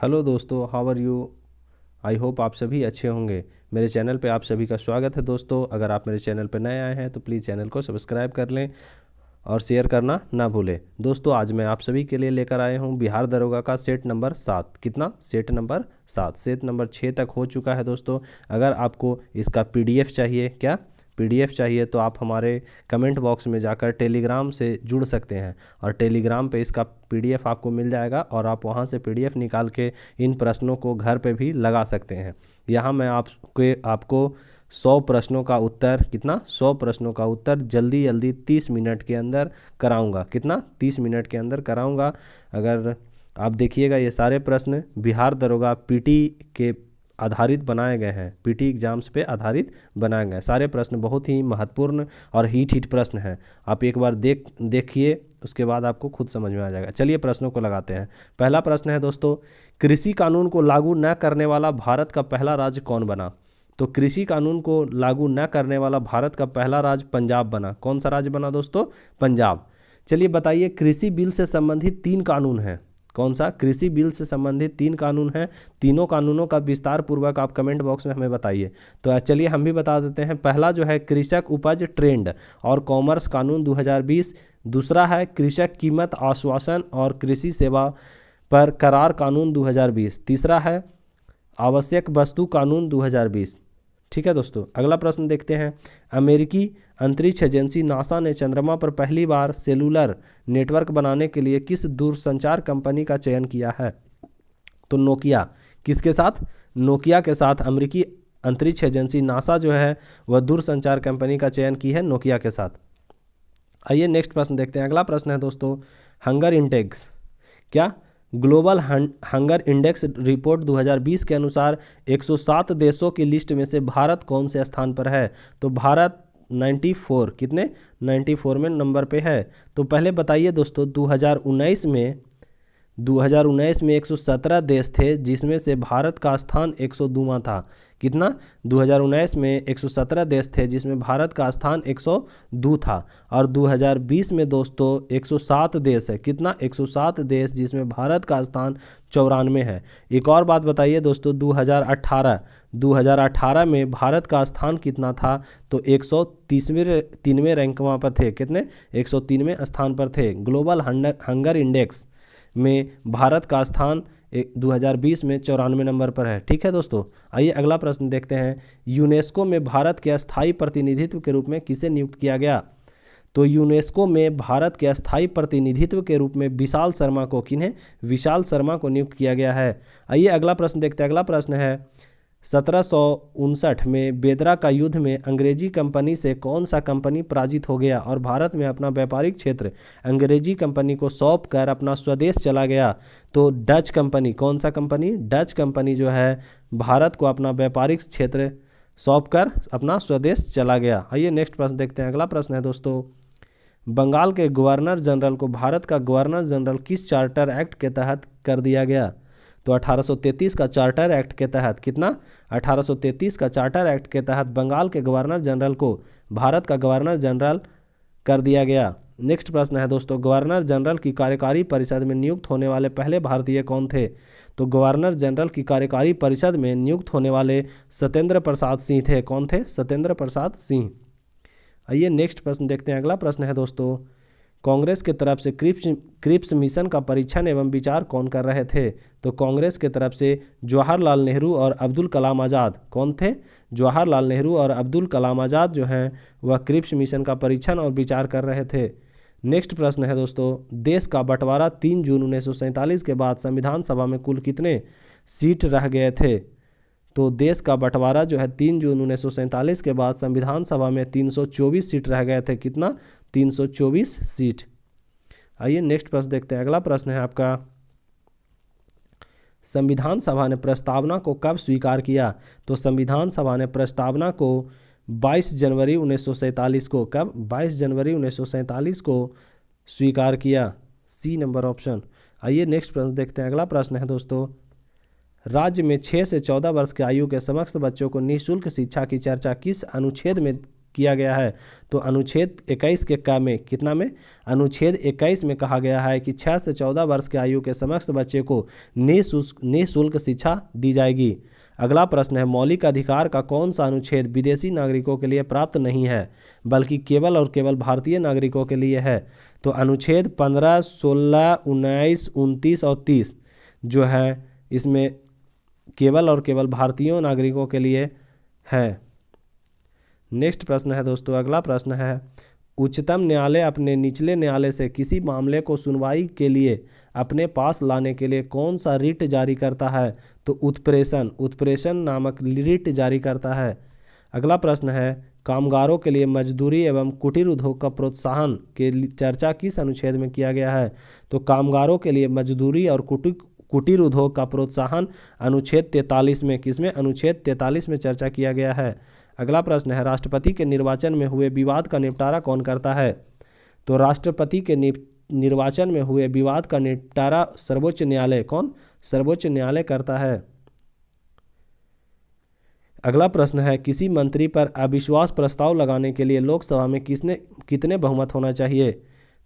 Hello दोस्तों, how are you. I hope आप सभी अच्छे होंगे। मेरे चैनल पे आप सभी का स्वागत है दोस्तों। अगर आप मेरे चैनल पर नए आए हैं तो प्लीज़ चैनल को सब्सक्राइब कर लें और शेयर करना ना भूलें। दोस्तों, आज मैं आप सभी के लिए लेकर आया हूँ बिहार दरोगा का सेट नंबर 7। कितना? Set number 7। सेट नंबर 6 तक हो चुका है दोस्तों। अगर आपको इसका पीडीएफ चाहिए, क्या पीडीएफ चाहिए, तो आप हमारे कमेंट बॉक्स में जाकर टेलीग्राम से जुड़ सकते हैं और टेलीग्राम पे इसका पीडीएफ आपको मिल जाएगा और आप वहां से पीडीएफ निकाल के इन प्रश्नों को घर पे भी लगा सकते हैं। यहाँ मैं आपको 100 प्रश्नों का उत्तर, कितना? 100 प्रश्नों का उत्तर जल्दी जल्दी 30 मिनट के अंदर कराऊंगा। कितना? 30 मिनट के अंदर कराऊंगा। अगर आप देखिएगा, ये सारे प्रश्न बिहार दरोगा पीटी के आधारित बनाए गए हैं। पीटी एग्जाम्स पे आधारित बनाए गए सारे प्रश्न बहुत ही महत्वपूर्ण और हिट प्रश्न हैं। आप एक बार देखिए, उसके बाद आपको खुद समझ में आ जाएगा। चलिए प्रश्नों को लगाते हैं। पहला प्रश्न है दोस्तों, कृषि कानून को लागू न करने वाला भारत का पहला राज्य कौन बना? तो कृषि कानून को लागू न करने वाला भारत का पहला राज्य पंजाब बना। कौन सा राज्य बना दोस्तों? पंजाब। चलिए बताइए, कृषि बिल से संबंधित 3 कानून हैं। कौन सा? कृषि बिल से संबंधित 3 कानून हैं। तीनों कानूनों का विस्तार पूर्वक आप कमेंट बॉक्स में हमें बताइए। तो चलिए हम भी बता देते हैं। पहला जो है कृषक उपज ट्रेंड और कॉमर्स कानून 2020। दूसरा है कृषक कीमत आश्वासन और कृषि सेवा पर करार कानून 2020। तीसरा है आवश्यक वस्तु कानून 2020। ठीक है दोस्तों, अगला प्रश्न देखते हैं। अमेरिकी अंतरिक्ष एजेंसी नासा ने चंद्रमा पर पहली बार सेलुलर नेटवर्क बनाने के लिए किस दूरसंचार कंपनी का चयन किया है? तो नोकिया। किसके साथ? नोकिया के साथ अमेरिकी अंतरिक्ष एजेंसी नासा जो है वह दूरसंचार कंपनी का चयन की है नोकिया के साथ। आइए नेक्स्ट प्रश्न देखते हैं। अगला प्रश्न है दोस्तों, हंगर इंडेक्स। क्या? ग्लोबल हंगर इंडेक्स रिपोर्ट 2020 के अनुसार 107 देशों की लिस्ट में से भारत कौन से स्थान पर है? तो भारत 94, कितने? 94 में नंबर पे है। तो पहले बताइए दोस्तों, 2019 में 117 देश थे जिसमें से भारत का स्थान 102वां था। कितना? 2019 में 117 देश थे जिसमें भारत का स्थान 102 था। और 2020 में दोस्तों 107 देश है। कितना? 107 देश जिसमें भारत का स्थान 94 है। एक और बात बताइए दोस्तों, 2018 में भारत का स्थान कितना था? तो 103वें रैंकवा पर थे। कितने? 103वें स्थान पर थे। ग्लोबल हंगर इंडेक्स में भारत का स्थान 2020 में 94 नंबर पर है। ठीक है दोस्तों, आइए अगला प्रश्न देखते हैं। यूनेस्को में भारत के अस्थायी प्रतिनिधित्व के रूप में किसे नियुक्त किया गया? तो यूनेस्को में भारत के अस्थायी प्रतिनिधित्व के रूप में विशाल शर्मा को, किन्हें? विशाल शर्मा को नियुक्त किया गया है। आइए अगला प्रश्न देखते हैं। अगला प्रश्न है, 1759 में बेदरा का युद्ध में अंग्रेजी कंपनी से कौन सा कंपनी पराजित हो गया और भारत में अपना व्यापारिक क्षेत्र अंग्रेजी कंपनी को सौंप कर अपना स्वदेश चला गया? तो डच कंपनी। कौन सा कंपनी? डच कंपनी जो है भारत को अपना व्यापारिक क्षेत्र सौंप कर अपना स्वदेश चला गया। आइए नेक्स्ट प्रश्न देखते हैं। अगला प्रश्न है दोस्तों, बंगाल के गवर्नर जनरल को भारत का गवर्नर जनरल किस चार्टर एक्ट के तहत कर दिया गया? तो 1833 का चार्टर एक्ट के तहत। कितना? 1833 का चार्टर एक्ट के तहत बंगाल के गवर्नर जनरल को भारत का गवर्नर जनरल कर दिया गया। नेक्स्ट प्रश्न है दोस्तों, गवर्नर जनरल की कार्यकारी परिषद में नियुक्त होने वाले पहले भारतीय कौन थे? तो गवर्नर जनरल की कार्यकारी परिषद में नियुक्त होने वाले सत्येंद्र प्रसाद सिंह थे। कौन थे? सत्येंद्र प्रसाद सिंह। आइए नेक्स्ट प्रश्न देखते हैं। अगला प्रश्न है दोस्तों, कांग्रेस के तरफ से क्रिप्स मिशन का परीक्षण एवं विचार कौन कर रहे थे? तो कांग्रेस के तरफ से जवाहरलाल नेहरू और अब्दुल कलाम आज़ाद। कौन थे? जवाहरलाल नेहरू और अब्दुल कलाम आज़ाद जो हैं वह क्रिप्स मिशन का परीक्षण और विचार कर रहे थे। नेक्स्ट प्रश्न है दोस्तों, देश का बंटवारा 3 जून 1947 के बाद संविधान सभा में कुल कितने सीट रह गए थे? तो देश का बंटवारा जो है 3 जून 1947 के बाद संविधान सभा में 324 सीट रह गए थे। कितना? 324 सीट। आइए नेक्स्ट प्रश्न देखते हैं। अगला प्रश्न है आपका, संविधान सभा ने प्रस्तावना को कब स्वीकार किया? तो संविधान सभा ने प्रस्तावना को 22 जनवरी 1947 को, कब? 22 जनवरी 1947 को स्वीकार किया। C number option. आइए नेक्स्ट प्रश्न देखते हैं। अगला प्रश्न है दोस्तों, राज्य में 6 से 14 वर्ष की आयु के समस्त बच्चों को निःशुल्क शिक्षा की चर्चा किस अनुच्छेद में किया गया है? तो अनुच्छेद 21 के क में कितना में? अनुच्छेद 21 में कहा गया है कि 6 से 14 वर्ष के आयु के समस्त बच्चे को निःशुल्क शिक्षा दी जाएगी। अगला प्रश्न है, मौलिक अधिकार का कौन सा अनुच्छेद विदेशी नागरिकों के लिए प्राप्त नहीं है बल्कि केवल और केवल भारतीय नागरिकों के लिए है? तो अनुच्छेद 15, 16, 19, 29 और 30 जो है इसमें केवल और केवल भारतीय नागरिकों के लिए है। नेक्स्ट प्रश्न है दोस्तों, अगला प्रश्न है, उच्चतम न्यायालय अपने निचले न्यायालय से किसी मामले को सुनवाई के लिए अपने पास लाने के लिए कौन सा रिट जारी करता है? तो उत्प्रेषण नामक रिट जारी करता है। अगला प्रश्न है, कामगारों के लिए मजदूरी एवं कुटीर उद्योग का प्रोत्साहन के चर्चा किस अनुच्छेद में किया गया है? तो कामगारों के लिए मजदूरी और कुटीर उद्योग का प्रोत्साहन अनुच्छेद 43 में, किसमें? अनुच्छेद 43 में चर्चा किया गया है। अगला प्रश्न है, राष्ट्रपति के निर्वाचन में हुए विवाद का निपटारा कौन करता है? तो राष्ट्रपति के निर्वाचन में हुए विवाद का निपटारा सर्वोच्च न्यायालय, कौन? सर्वोच्च न्यायालय करता है। अगला प्रश्न है, किसी मंत्री पर अविश्वास प्रस्ताव लगाने के लिए लोकसभा में कितने बहुमत होना चाहिए?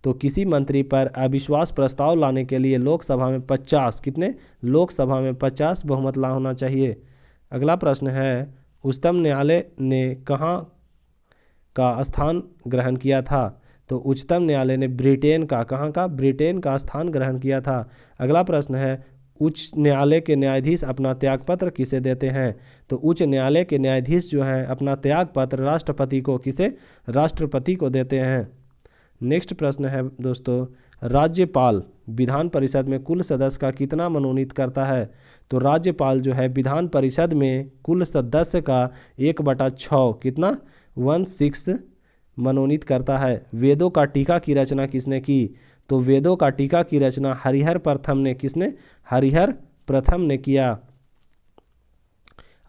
तो किसी मंत्री पर अविश्वास प्रस्ताव लाने के लिए लोकसभा में 50 कितने? लोकसभा में 50 बहुमत ला होना चाहिए। अगला प्रश्न है, उच्चतम न्यायालय ने कहाँ का स्थान ग्रहण किया था? तो उच्चतम न्यायालय ने ब्रिटेन का, कहाँ का? ब्रिटेन का स्थान ग्रहण किया था। अगला प्रश्न है, उच्च न्यायालय के न्यायाधीश अपना त्यागपत्र किसे देते हैं? तो उच्च न्यायालय के न्यायाधीश जो हैं अपना त्यागपत्र राष्ट्रपति को, किसे? राष्ट्रपति को देते हैं। नेक्स्ट प्रश्न है दोस्तों, राज्यपाल विधान परिषद में कुल सदस्य का कितना मनोनीत करता है? तो राज्यपाल जो है विधान परिषद में कुल सदस्य का 1/6 कितना? 1/6 मनोनीत करता है। वेदों का टीका की रचना किसने की? तो वेदों का टीका की रचना हरिहर प्रथम ने, किसने? हरिहर प्रथम ने किया।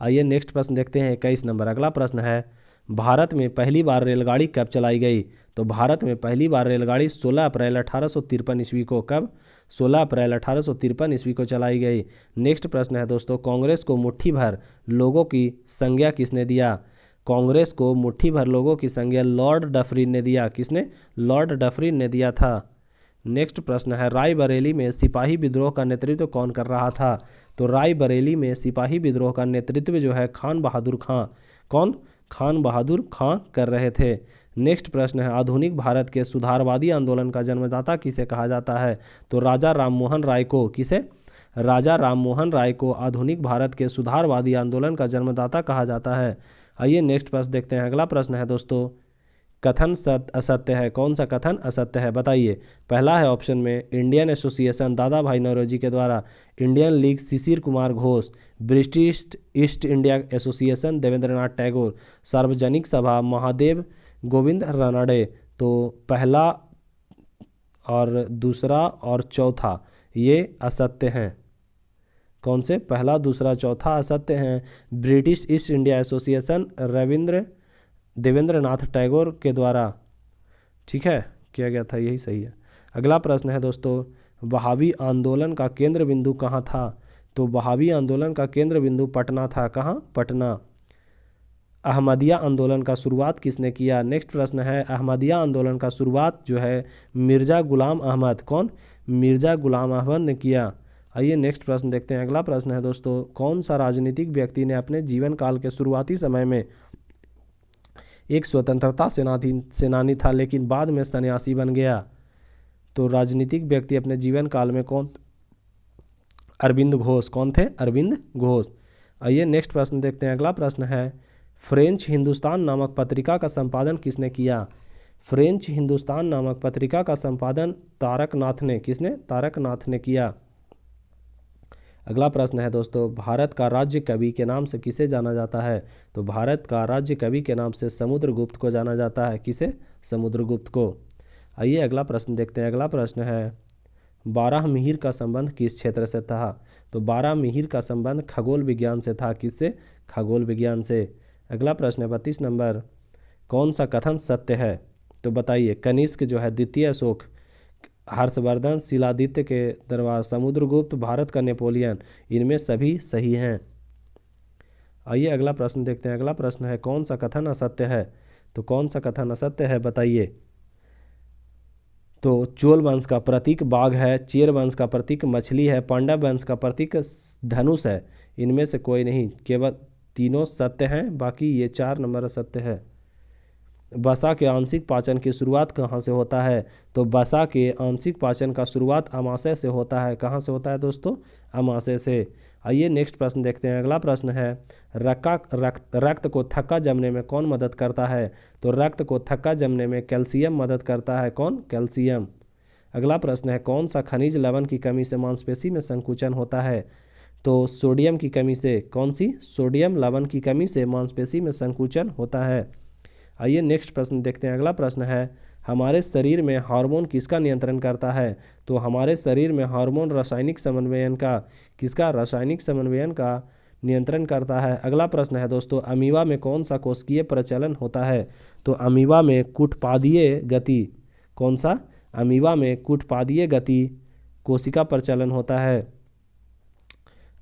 आइए नेक्स्ट प्रश्न देखते हैं 21 नंबर। अगला प्रश्न है, भारत में पहली बार रेलगाड़ी कब चलाई गई? तो भारत में पहली बार रेलगाड़ी 16 अप्रैल 1853 ईस्वी को, कब? 16 अप्रैल 1853 ईस्वी को चलाई गई। नेक्स्ट प्रश्न है दोस्तों, कांग्रेस को मुट्ठी भर लोगों की संज्ञा किसने दिया? कांग्रेस को मुट्ठी भर लोगों की संज्ञा लॉर्ड डफरिन ने दिया। किसने? लॉर्ड डफरिन ने दिया था। नेक्स्ट प्रश्न है, रायबरेली में सिपाही विद्रोह का नेतृत्व कौन कर रहा था? तो रायबरेली में सिपाही विद्रोह का नेतृत्व जो है खान बहादुर खां, कौन? खान बहादुर खां कर रहे थे। नेक्स्ट प्रश्न है, आधुनिक भारत के सुधारवादी आंदोलन का जन्मदाता किसे कहा जाता है? तो राजा राममोहन राय को, किसे? राजा राममोहन राय को आधुनिक भारत के सुधारवादी आंदोलन का जन्मदाता कहा जाता है। आइए नेक्स्ट प्रश्न देखते हैं। अगला प्रश्न है दोस्तों, कथन असत्य है। कौन सा कथन असत्य है बताइए? पहला है ऑप्शन में, इंडियन एसोसिएशन दादा भाई नौरोजी के द्वारा, Indian league Shishir Kumar Ghosh, British East India Association Debendranath Tagore, Sarvajanik Sabha Mahadev Govind Ranade. तो पहला और दूसरा और चौथा ये असत्य हैं। कौन से? पहला, दूसरा, चौथा असत्य हैं। British East India Association Debendranath Tagore के द्वारा, ठीक है, किया गया था, यही सही है। अगला प्रश्न है दोस्तों, वहाबी आंदोलन का केंद्र बिंदु कहाँ था? तो वहाबी आंदोलन का केंद्र बिंदु पटना था। कहाँ? पटना। अहमदिया आंदोलन का शुरुआत किसने किया? नेक्स्ट प्रश्न है, अहमदिया आंदोलन का शुरुआत जो है मिर्ज़ा गुलाम अहमद, कौन? मिर्ज़ा गुलाम अहमद ने किया। आइए नेक्स्ट प्रश्न देखते हैं। अगला प्रश्न है दोस्तों, कौन सा राजनीतिक व्यक्ति ने अपने जीवन काल के शुरुआती समय में एक स्वतंत्रता सेनानी था लेकिन बाद में सन्यासी बन गया? तो राजनीतिक व्यक्ति अपने जीवन काल में कौन? अरविंद घोष। कौन थे? अरविंद घोष। आइए नेक्स्ट प्रश्न देखते हैं। अगला प्रश्न है, फ्रेंच हिंदुस्तान नामक पत्रिका का संपादन किसने किया? फ्रेंच हिंदुस्तान नामक पत्रिका का संपादन तारकनाथ ने, किसने? तारकनाथ ने किया। अगला प्रश्न है दोस्तों, भारत का राज्य कवि के नाम से किसे जाना जाता है? तो भारत का राज्य कवि के नाम से समुद्रगुप्त को जाना जाता है। किसे? समुद्रगुप्त को। आइए अगला प्रश्न देखते हैं। अगला प्रश्न है, बारहमिहिर का संबंध किस क्षेत्र से था? तो बारहमिहिर का संबंध खगोल विज्ञान से था। किससे? खगोल विज्ञान से। अगला प्रश्न है 32 नंबर, कौन सा कथन सत्य है? तो बताइए, कनिष्क जो है द्वितीय अशोक, हर्षवर्धन शिलादित्य के दरबार, समुद्रगुप्त, भारत का नेपोलियन, इनमें सभी सही हैं। आइए अगला प्रश्न देखते हैं। अगला प्रश्न है, कौन सा कथन असत्य है? तो कौन सा कथन असत्य है बताइए। तो चोल वंश का प्रतीक बाघ है, चेर वंश का प्रतीक मछली है, पांडव वंश का प्रतीक धनुष है। इनमें से कोई नहीं, केवल तीनों सत्य हैं, बाकी ये 4 नंबर असत्य है। वसा के आंशिक पाचन की शुरुआत कहाँ से होता है। तो वसा के आंशिक पाचन का शुरुआत अमाशय से होता है। कहाँ से होता है दोस्तों, अमाशय से। आइए नेक्स्ट प्रश्न देखते हैं। अगला प्रश्न है रक्त को थक्का जमने में कौन मदद करता है। तो रक्त को थक्का जमने में कैल्शियम मदद करता है। कौन, कैल्शियम। अगला प्रश्न है कौन सा खनिज लवण की कमी से मांसपेशी में संकुचन होता है। तो सोडियम की कमी से, कौन सी, सोडियम लवण की कमी से मांसपेशी में संकुचन होता है। आइए नेक्स्ट प्रश्न देखते हैं। अगला प्रश्न है हमारे शरीर में हार्मोन किसका नियंत्रण करता है। तो हमारे शरीर में हार्मोन रासायनिक समन्वयन का, किसका, रासायनिक समन्वयन का नियंत्रण करता है। अगला प्रश्न है दोस्तों अमीबा में कौन सा कोशिकीय प्रचलन होता है। तो अमीबा में कुटपादीय गति, कौन सा, अमीबा में कुटपादीय गति कोशिका प्रचलन होता है।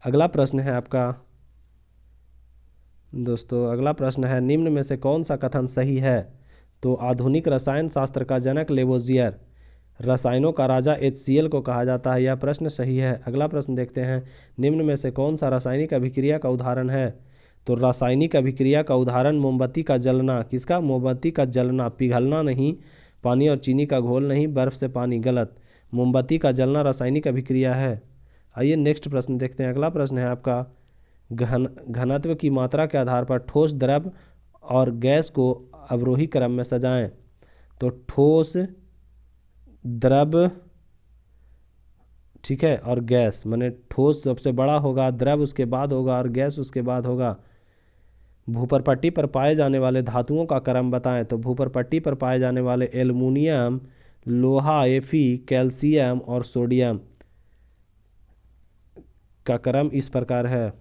अगला प्रश्न है आपका दोस्तों, अगला प्रश्न है निम्न में से कौन सा कथन सही है। तो आधुनिक रसायन शास्त्र का जनक लेवोजियर, रसायनों का राजा HCl को कहा जाता है। यह प्रश्न सही है। अगला प्रश्न देखते हैं निम्न में से कौन सा रासायनिक अभिक्रिया का उदाहरण है। तो रासायनिक अभिक्रिया का उदाहरण मोमबत्ती का जलना, किसका, मोमबत्ती का जलना, पिघलना नहीं, पानी और चीनी का घोल नहीं, बर्फ से पानी, गलत, मोमबत्ती का जलना रासायनिक अभिक्रिया है। आइए नेक्स्ट प्रश्न देखते हैं। अगला प्रश्न है आपका घनत्व की मात्रा के आधार पर ठोस, द्रव और गैस को अवरोही क्रम में सजाएं। तो ठोस, द्रव, ठीक है, और गैस, माने ठोस सबसे बड़ा होगा, द्रव उसके बाद होगा और गैस उसके बाद होगा। भूपरपट्टी पर पाए जाने वाले धातुओं का क्रम बताएं। तो भूपरपट्टी पर पाए जाने वाले एल्युमिनियम, लोहा, Fe, कैल्शियम और सोडियम का क्रम इस प्रकार है।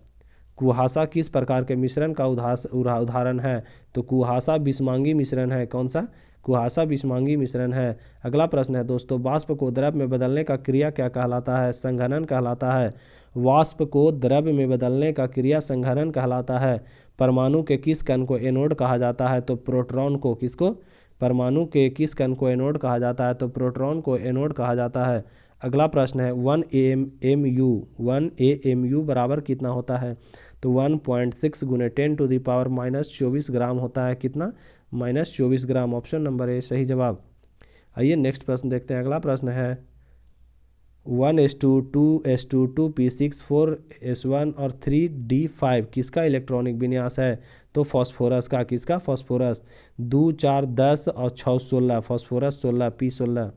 कुहासा किस प्रकार के मिश्रण का उदाहरण है। तो कुहासा बिस्मांगी मिश्रण है। कौन सा, कुहासा बिस्मांगी मिश्रण है। अगला प्रश्न है दोस्तों वाष्प को द्रव में बदलने का क्रिया क्या कहलाता है। संघनन कहलाता है। वाष्प को द्रव में बदलने का क्रिया संघनन कहलाता है। परमाणु के किस कण को एनोड कहा जाता है। तो प्रोटॉन को, किसको, परमाणु के किस कण को एनोड कहा जाता है। तो प्रोटॉन को एनोड कहा जाता है। अगला प्रश्न है 1 AMU बराबर कितना होता है। तो 1.6 × 10⁻⁻24 ग्राम होता है। कितना, -24 ग्राम। ऑप्शन नंबर ए सही जवाब। आइए नेक्स्ट प्रश्न देखते हैं। अगला प्रश्न है 1s2 2s2 2p6 4s1 और 3d5 किसका इलेक्ट्रॉनिक विन्यास है। तो फॉस्फोरस का, किसका, फॉस्फोरस। 2 4 10 और 6 16, फॉस्फोरस 16 p16।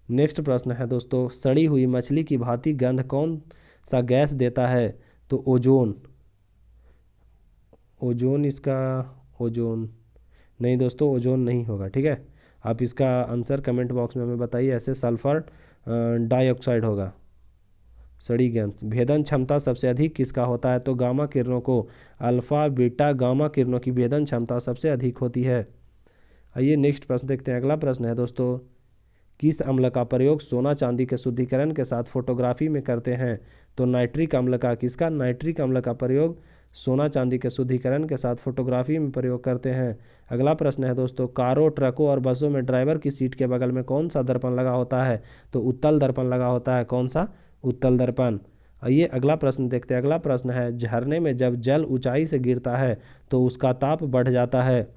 नेक्स्ट प्रश्न है दोस्तों सड़ी हुई मछली की भांति गंध कौन सा गैस देता है। तो ओजोन, ओजोन इसका, ओजोन नहीं दोस्तों, ओजोन नहीं होगा, ठीक है। आप इसका आंसर कमेंट बॉक्स में हमें बताइए। ऐसे सल्फर डाइऑक्साइड होगा। सड़ी गैस। भेदन क्षमता सबसे अधिक किसका होता है। तो गामा किरणों को, अल्फा बीटा गामा किरणों की भेदन क्षमता सबसे अधिक होती है। आइए नेक्स्ट प्रश्न देखते हैं। अगला प्रश्न है दोस्तों किस अम्ल का प्रयोग सोना चांदी के शुद्धिकरण के साथ फोटोग्राफी में करते हैं। तो नाइट्रिक अम्ल का, किसका, नाइट्रिक अम्ल का प्रयोग सोना चांदी के शुद्धिकरण के साथ फोटोग्राफी में प्रयोग करते हैं। अगला प्रश्न है दोस्तों कारों, ट्रकों और बसों में ड्राइवर की सीट के बगल में कौन सा दर्पण लगा होता है। तो उत्तल दर्पण लगा होता है। कौन सा, उत्तल दर्पण। आइए अगला प्रश्न देखते हैं। अगला प्रश्न है झरने में जब जल ऊंचाई से गिरता है तो उसका ताप बढ़ जाता है।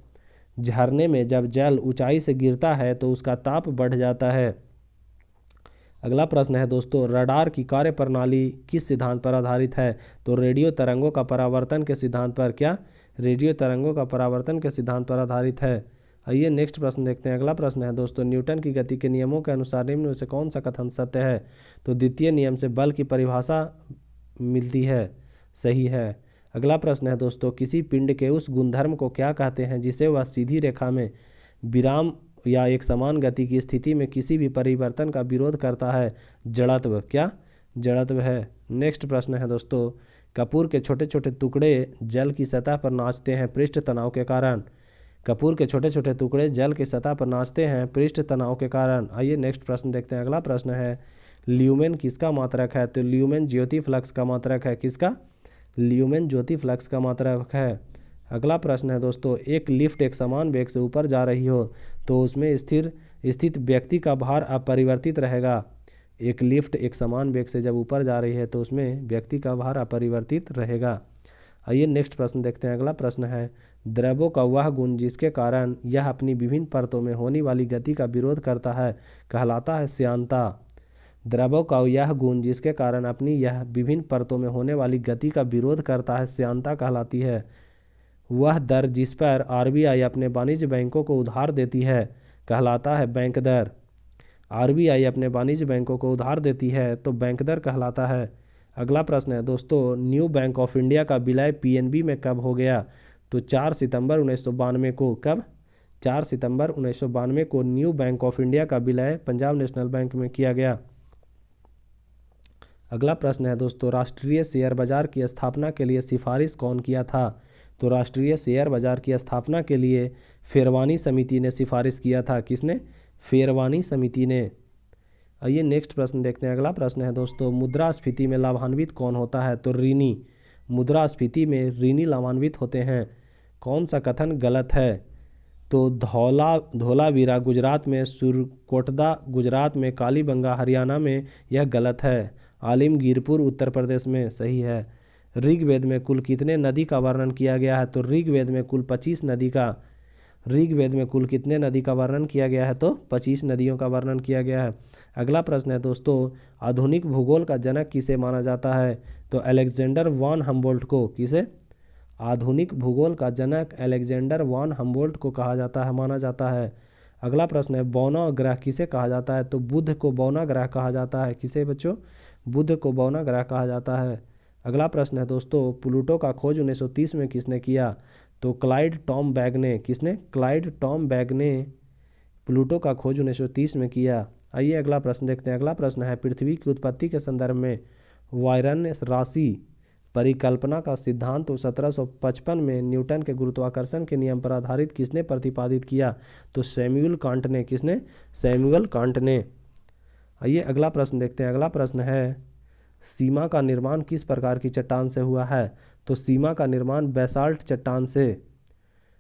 झरने में जब जल ऊंचाई से गिरता है तो उसका ताप बढ़ जाता है। अगला प्रश्न है दोस्तों रडार की कार्यप्रणाली किस सिद्धांत पर आधारित है। तो रेडियो तरंगों का परावर्तन के सिद्धांत पर, क्या, रेडियो तरंगों का परावर्तन के सिद्धांत पर आधारित है। आइए नेक्स्ट प्रश्न देखते हैं। अगला प्रश्न है दोस्तों न्यूटन की गति के नियमों के अनुसार निम्न में से कौन सा कथन सत्य है। तो द्वितीय नियम से बल की परिभाषा मिलती है, सही है। अगला प्रश्न है दोस्तों किसी पिंड के उस गुणधर्म को क्या कहते हैं जिसे वह सीधी रेखा में विराम या एक समान गति की स्थिति में किसी भी परिवर्तन का विरोध करता है। जड़त्व, क्या, जड़त्व है। नेक्स्ट प्रश्न है दोस्तों कपूर के छोटे छोटे टुकड़े जल की सतह पर नाचते हैं पृष्ठ तनाव के कारण। कपूर के छोटे छोटे टुकड़े जल की सतह पर नाचते हैं पृष्ठ तनाव के कारण। आइए नेक्स्ट प्रश्न देखते हैं। अगला प्रश्न है ल्यूमेन किसका मात्रक है। तो ल्यूमेन ज्योति फ्लक्स का मात्रक है। किसका, ल्यूमेन ज्योति फ्लक्स का मात्रक है। अगला प्रश्न है दोस्तों, एक लिफ्ट एक समान वेग से ऊपर जा रही हो तो उसमें स्थित व्यक्ति का भार अपरिवर्तित रहेगा। एक लिफ्ट एक समान वेग से जब ऊपर जा रही है तो उसमें व्यक्ति का भार अपरिवर्तित रहेगा। आइए नेक्स्ट प्रश्न देखते हैं। अगला प्रश्न है, द्रव्यों का वह गुण जिसके कारण यह अपनी विभिन्न परतों में होने वाली गति का विरोध करता है कहलाता है श्यानता। द्रव्यों का यह गुण जिसके कारण अपनी यह विभिन्न परतों में होने वाली गति का विरोध करता है श्यानता कहलाती है। वह दर जिस पर आरबीआई अपने वाणिज्य बैंकों को उधार देती है कहलाता है बैंक दर। आरबीआई अपने वाणिज्य बैंकों को उधार देती है तो बैंक दर कहलाता है। अगला प्रश्न है दोस्तों, न्यू बैंक ऑफ इंडिया का विलय पीएनबी में कब हो गया? तो 4 सितंबर 1992 को। कब? 4 सितंबर 1992 को न्यू बैंक ऑफ इंडिया का विलय पंजाब नेशनल बैंक में किया गया। अगला प्रश्न है दोस्तों, राष्ट्रीय शेयर बाजार की स्थापना के लिए सिफारिश कौन किया था? तो राष्ट्रीय शेयर बाजार की स्थापना के लिए फेरवानी समिति ने सिफारिश किया था। किसने? फेरवानी समिति ने। आइए नेक्स्ट प्रश्न देखते हैं। अगला प्रश्न है दोस्तों, मुद्रास्फीति में लाभान्वित कौन होता है? तो ऋणी। मुद्रास्फीति में ऋणी लाभान्वित होते हैं। कौन सा कथन गलत है? तो धौलावीरा गुजरात में, सुरकोटदा गुजरात में, कालीबंगा हरियाणा में यह गलत है। आलिमगीरपुर उत्तर प्रदेश में सही है। ऋग्वेद में कुल कितने नदी का वर्णन किया गया है? तो ऋग्वेद में कुल 25 नदी का। ऋग्वेद में कुल कितने नदी का वर्णन किया गया है? तो 25 नदियों का वर्णन किया गया है। अगला प्रश्न है दोस्तों, आधुनिक भूगोल का जनक किसे माना जाता है? तो अलेक्जेंडर वॉन हम्बोल्ट को। किसे? आधुनिक भूगोल का जनक अलेक्जेंडर वॉन हम्बोल्ट को कहा जाता है, माना जाता है। अगला प्रश्न है, बौना ग्रह किसे कहा जाता है? तो बुध को बौना ग्रह कहा जाता है। किसे बच्चों? बुध को बौना ग्रह कहा जाता है। अगला प्रश्न है दोस्तों, प्लूटो का खोज 1930 में किसने किया? तो क्लाइड टॉम बैग ने। किसने? क्लाइड टॉम बैग ने प्लूटो का खोज 1930 में किया। आइए अगला प्रश्न देखते हैं। अगला प्रश्न है, पृथ्वी की उत्पत्ति के संदर्भ में वायरन राशि परिकल्पना का सिद्धांत 1755 में न्यूटन के गुरुत्वाकर्षण के नियम पर आधारित किसने प्रतिपादित किया? तो सैमुअल कांट ने। किसने? सैमुअल कांट ने। आइए अगला प्रश्न देखते हैं। अगला प्रश्न है, सीमा का निर्माण किस प्रकार की चट्टान से हुआ है? तो सीमा का निर्माण बेसाल्ट चट्टान से।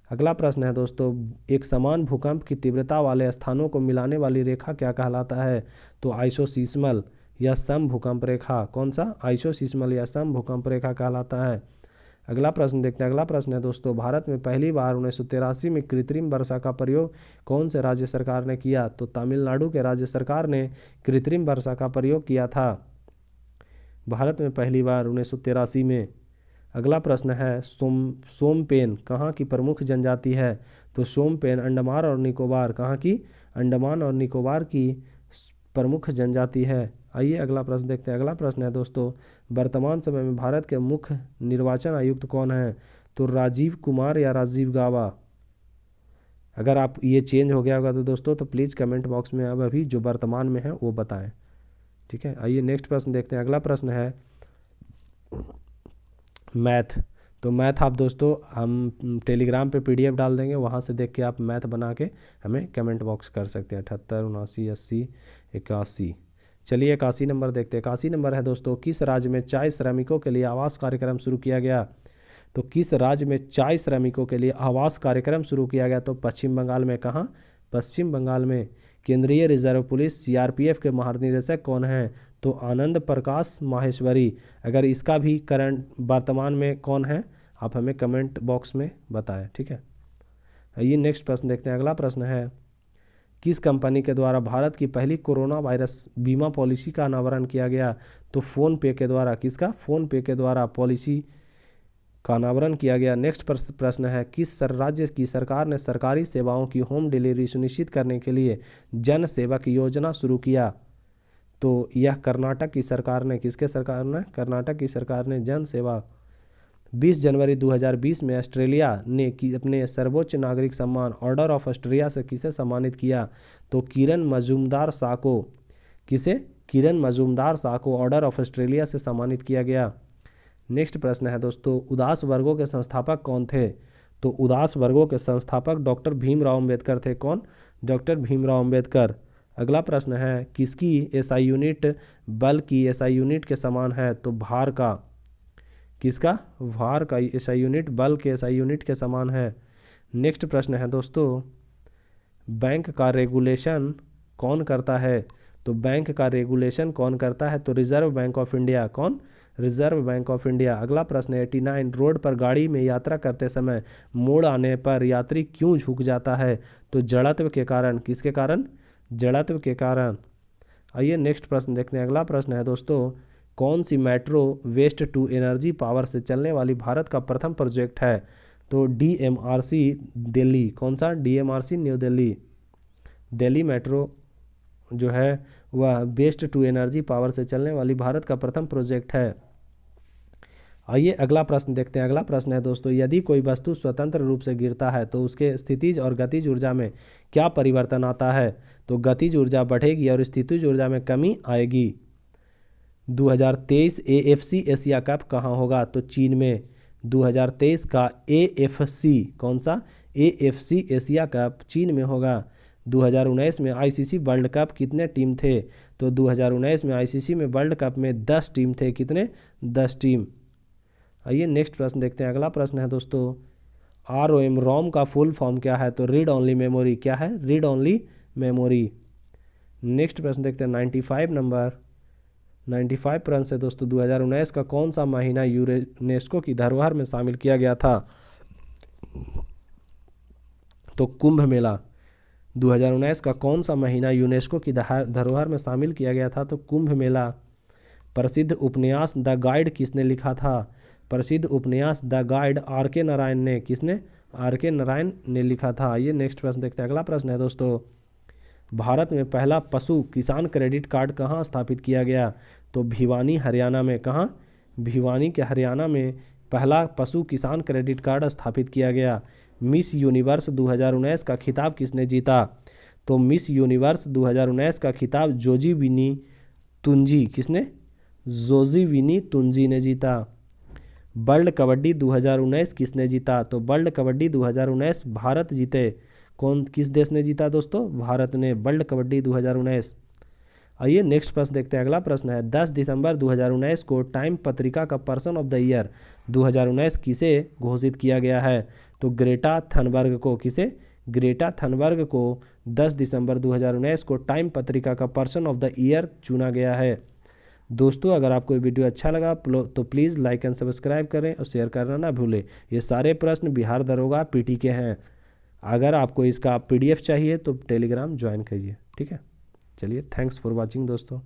अगला प्रश्न है दोस्तों, एक समान भूकंप की तीव्रता वाले स्थानों को मिलाने वाली रेखा क्या कहलाता है? तो आइसोसीस्मल या सम भूकंप रेखा। कौन सा? आइसोसीस्मल या सम भूकंप रेखा कहलाता है। अगला प्रश्न देखते हैं। अगला प्रश्न है दोस्तों, भारत में पहली बार 1983 में कृत्रिम वर्षा का प्रयोग कौन से राज्य सरकार ने किया? तो तमिलनाडु के राज्य सरकार ने कृत्रिम वर्षा का प्रयोग किया था भारत में पहली बार 1983 में। अगला प्रश्न है, सोमपेन कहाँ की प्रमुख जनजाति है? तो सोमपेन अंडमान और निकोबार। कहाँ की? अंडमान और निकोबार की प्रमुख जनजाति है। आइए अगला प्रश्न देखते हैं। अगला प्रश्न है दोस्तों, वर्तमान समय में भारत के मुख्य निर्वाचन आयुक्त कौन है? तो राजीव कुमार या राजीव गाबा। अगर आप ये चेंज हो गया होगा तो दोस्तों तो प्लीज़ कमेंट बॉक्स में अब अभी जो वर्तमान में है वो बताएं। ठीक है। आइए नेक्स्ट प्रश्न देखते हैं। अगला प्रश्न है मैथ। तो मैथ आप दोस्तों हम टेलीग्राम पे पीडीएफ डाल देंगे, वहाँ से देख के आप मैथ बना के हमें कमेंट बॉक्स कर सकते हैं। 78, 79, 80, 81। चलिए 81 नंबर देखते हैं। 81 नंबर है दोस्तों, किस राज्य में चाय श्रमिकों के लिए आवास कार्यक्रम शुरू किया गया? तो किस राज्य में चाय श्रमिकों के लिए आवास कार्यक्रम शुरू किया गया? तो पश्चिम बंगाल में। कहाँ? पश्चिम बंगाल में। केंद्रीय रिजर्व पुलिस सीआरपीएफ के महानिदेशक कौन हैं? तो आनंद प्रकाश माहेश्वरी। अगर इसका भी करंट वर्तमान में कौन है आप हमें कमेंट बॉक्स में बताएं। ठीक है। ये नेक्स्ट प्रश्न देखते हैं। अगला प्रश्न है, किस कंपनी के द्वारा भारत की पहली कोरोना वायरस बीमा पॉलिसी का अनावरण किया गया? तो फ़ोन पे के द्वारा। किसका? फ़ोन पे के द्वारा पॉलिसी का अनावरण किया गया। नेक्स्ट प्रश्न है, किस राज्य की सरकार ने सरकारी सेवाओं की होम डिलीवरी सुनिश्चित करने के लिए जन सेवक योजना शुरू किया? तो यह कर्नाटक की सरकार ने। किसके सरकार ने? कर्नाटक की सरकार ने जन सेवा। 20 जनवरी 2020 में ऑस्ट्रेलिया ने अपने सर्वोच्च नागरिक सम्मान ऑर्डर ऑफ ऑस्ट्रेलिया से किसे सम्मानित किया? तो किरण मजूमदार शाह को। किसे? किरण मजूमदार शाह को ऑर्डर ऑफ ऑस्ट्रेलिया से सम्मानित किया गया। नेक्स्ट प्रश्न है दोस्तों, उदास वर्गों के संस्थापक कौन थे? तो उदास वर्गों के संस्थापक डॉक्टर भीमराव अम्बेडकर थे। कौन? डॉक्टर भीमराव अम्बेडकर। अगला प्रश्न है, किसकी एसआई यूनिट बल की एसआई यूनिट के समान है? तो भार का। किसका? भार का एसआई यूनिट बल के एसआई यूनिट के समान है। नेक्स्ट प्रश्न है दोस्तों, बैंक का रेगुलेशन कौन करता है? तो बैंक का रेगुलेशन कौन करता है? तो रिजर्व बैंक ऑफ इंडिया। कौन? Reserve bank of India. अगला प्रश्न है 89, रोड पर गाड़ी में यात्रा करते समय मोड़ आने पर यात्री क्यों झुक जाता है? तो जड़त्व के कारण। किसके कारण? जड़त्व के कारण। आइए नेक्स्ट प्रश्न देखते हैं। अगला प्रश्न है दोस्तों, कौन सी metro waste to energy power से चलने वाली भारत का प्रथम प्रोजेक्ट है? तो DMRC दिल्ली। कौन सा? DMRC new Delhi. Delhi metro जो है वह वेस्ट टू एनर्जी पावर से चलने वाली भारत का प्रथम प्रोजेक्ट है। आइए अगला प्रश्न देखते हैं। अगला प्रश्न है दोस्तों, यदि कोई वस्तु स्वतंत्र रूप से गिरता है तो उसके स्थितिज और गतिज ऊर्जा में क्या परिवर्तन आता है? तो गतिज ऊर्जा बढ़ेगी और स्थितिज ऊर्जा में कमी आएगी। 2023 AFC एशिया कप कहाँ होगा? तो चीन में। 2023 का AFC, कौन सा? AFC एशिया कप चीन में होगा। 2019 में ICC वर्ल्ड कप कितने टीम थे? तो 2019 में ICC में वर्ल्ड कप में 10 टीम थे। कितने? 10 टीम। आइए नेक्स्ट प्रश्न देखते हैं। अगला प्रश्न है दोस्तों, ROM का फुल फॉर्म क्या है? तो रीड ओनली मेमोरी। क्या है? Read only memory. नेक्स्ट प्रश्न देखते हैं 95 नंबर। 95 प्रश्न है दोस्तों, 2019 का कौन सा महीना यूनेस्को की धरोहर में शामिल किया गया था? तो कुंभ मेला। 2019 का कौन सा महीना यूनेस्को की धरोहर में शामिल किया गया था? तो कुंभ मेला। प्रसिद्ध उपन्यास द गाइड किसने लिखा था? प्रसिद्ध उपन्यास द गाइड RK नारायण ने। किसने? RK नारायण ने लिखा था। आइए नेक्स्ट प्रश्न देखते हैं। अगला प्रश्न है दोस्तों, भारत में पहला पशु किसान क्रेडिट कार्ड कहाँ स्थापित किया गया? तो भिवानी हरियाणा में। कहाँ? भिवानी के हरियाणा में पहला पशु किसान क्रेडिट कार्ड स्थापित किया गया। मिस यूनिवर्स 2019 का खिताब किसने जीता? तो मिस यूनिवर्स 2019 का खिताब जोजीविनी तुंजी। किसने? जोजीविनी तुंजी ने जीता। वर्ल्ड कबड्डी 2019 किसने जीता? तो वर्ल्ड कबड्डी 2019 भारत जीते। कौन? किस देश ने जीता दोस्तों? भारत ने वर्ल्ड कबड्डी 2019। आइए नेक्स्ट प्रश्न देखते हैं। अगला प्रश्न है 10 दिसंबर 2019 को टाइम पत्रिका का पर्सन ऑफ द ईयर 2019 किसे घोषित किया गया है? तो ग्रेटा थनबर्ग को। किसे? ग्रेटा थनबर्ग को 10 दिसंबर 2019 को टाइम पत्रिका का पर्सन ऑफ द ईयर चुना गया है। दोस्तों अगर आपको ये वीडियो अच्छा लगा तो प्लीज़ लाइक एंड सब्सक्राइब करें और शेयर करना ना भूलें। ये सारे प्रश्न बिहार दरोगा PT के हैं। अगर आपको इसका PDF चाहिए तो टेलीग्राम ज्वाइन करिए। ठीक है, चलिए, थैंक्स फॉर वॉचिंग दोस्तों।